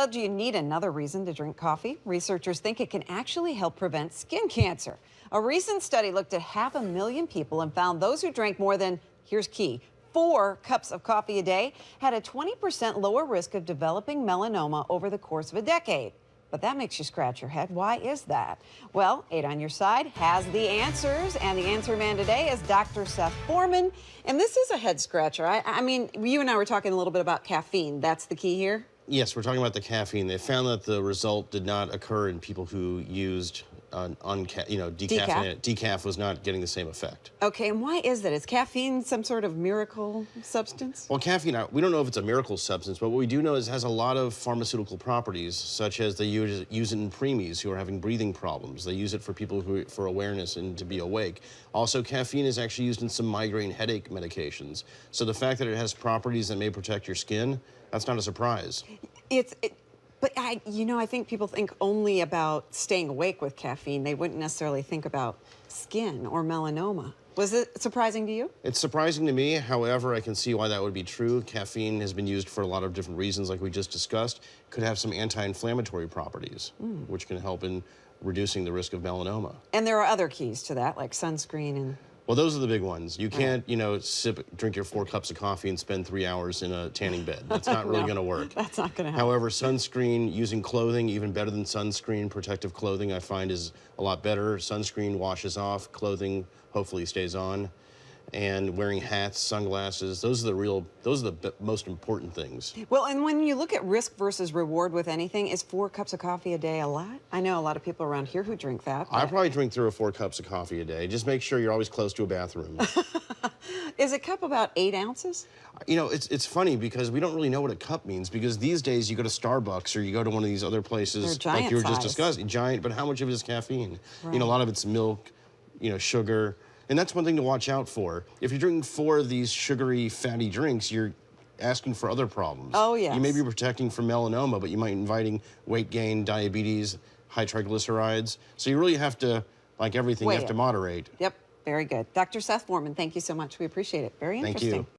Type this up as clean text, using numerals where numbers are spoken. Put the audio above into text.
Do you need another reason to drink coffee? Researchers think it can actually help prevent skin cancer. A recent study looked at 500,000 people and found those who drank more than, here's key, 4 cups of coffee a day had a 20% lower risk of developing melanoma over the course of a decade. But that makes you scratch your head. Why is that? Well, 8 on Your Side has the answers, and the answer man today is Dr. Seth Foreman. And this is a head scratcher. I mean, you and I were talking a little bit about caffeine. That's the key here? Yes, we're talking about the caffeine. They found that the result did not occur in people who used decaffeinated. Decaf was not getting the same effect. Okay, and why is that? Is caffeine some sort of miracle substance? Well, caffeine, we don't know if it's a miracle substance, but what we do know is it has a lot of pharmaceutical properties, such as they use it in preemies who are having breathing problems. They use it for people for awareness and to be awake. Also, caffeine is actually used in some migraine headache medications. So the fact that it has properties that may protect your skin, that's not a surprise. But I think people think only about staying awake with caffeine. They wouldn't necessarily think about skin or melanoma. Was it surprising to you? It's surprising to me. However, I can see why that would be true. Caffeine has been used for a lot of different reasons, like we just discussed. Could have some anti-inflammatory properties, which can help in reducing the risk of melanoma. And there are other keys to that, like sunscreen and... Well, those are the big ones. You can't, drink your 4 cups of coffee and spend 3 hours in a tanning bed. That's not really going to work. That's not going to happen. However, sunscreen, using clothing, even better than sunscreen, protective clothing, I find is a lot better. Sunscreen washes off, clothing hopefully stays on. And wearing hats, sunglasses, those are the most important things. Well, and when you look at risk versus reward with anything, is 4 cups of coffee a day a lot? I know a lot of people around here who drink that. I probably drink 3 or 4 cups of coffee a day. Just make sure you're always close to a bathroom. Is a cup about 8 ounces? It's funny because we don't really know what a cup means, because these days you go to Starbucks or you go to one of these other places like you were just discussing, giant, but how much of it is caffeine? Right. A lot of it's milk, sugar. And that's one thing to watch out for. If you're drinking 4 of these sugary, fatty drinks, you're asking for other problems. Oh, yes. You may be protecting from melanoma, but you might be inviting weight gain, diabetes, high triglycerides. So you really have to, like everything, you have to moderate. Yep, very good. Dr. Seth Foreman, thank you so much. We appreciate it. Very interesting. Thank you.